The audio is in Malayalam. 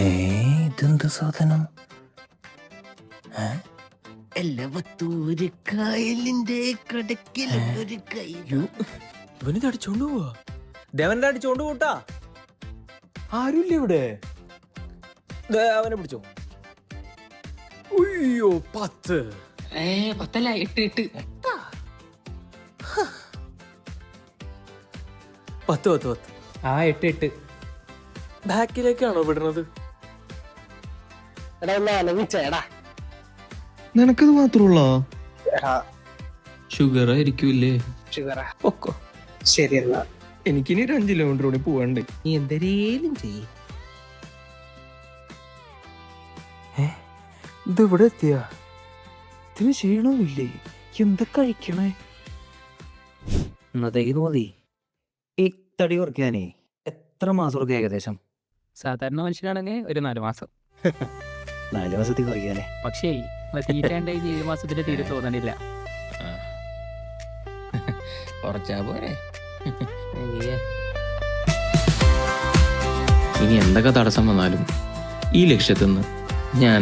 ഇതെന്ത് സാധനം? എല്ലവത്തൂര് കായലിന്റെ കടക്കിലൊരു കൈ. ഇവനിത് അടിച്ചോണ്ട് പോവാ. ദേവന്റെ അടിച്ചോണ്ട് പോട്ടാ. ആരുമില്ല ഇവിടെ. അവനെ പിടിച്ചോ. ഉയ്യോ 10. 10 അല്ല 8. 10. 8. ബാക്കിലേക്കാണോ വിടുന്നത്? നിനക്കത് മാത്രമുള്ള ഷുഗർ ആയിരിക്കൂല്ലേ? പൊക്കോ. ശരി എന്നാ എനിക്കിനി ഒരു 5 കിലോമീറ്റർ കൂടി പോവാണ്ട്. നീ എന്തേലും ചെയ്യ്. ഇതിവിടെ എത്തിയ ഇതിന് ക്ഷീണമില്ലേ? എന്താ കഴിക്കണേ? ഇന്നത്തേക്ക് മതി. ഈ തടി കുറയ്ക്കാനേ എത്ര മാസം കൊടുക്കുക ഏകദേശം? സാധാരണ മനുഷ്യനാണെങ്കിൽ ഒരു 4 മാസം. 4 മാസത്തിൽ കുറയ്ക്കാനേ. പക്ഷേ തീറ്റാണ്ടായി 7 മാസത്തിന്റെ തീരെ തോന്നണില്ല. കുറച്ചാ പോരെ. ഇനി എന്തൊക്കെ തടസ്സം വന്നാലും ഈ ലക്ഷ്യത്തിൽ നിന്ന് ഞാൻ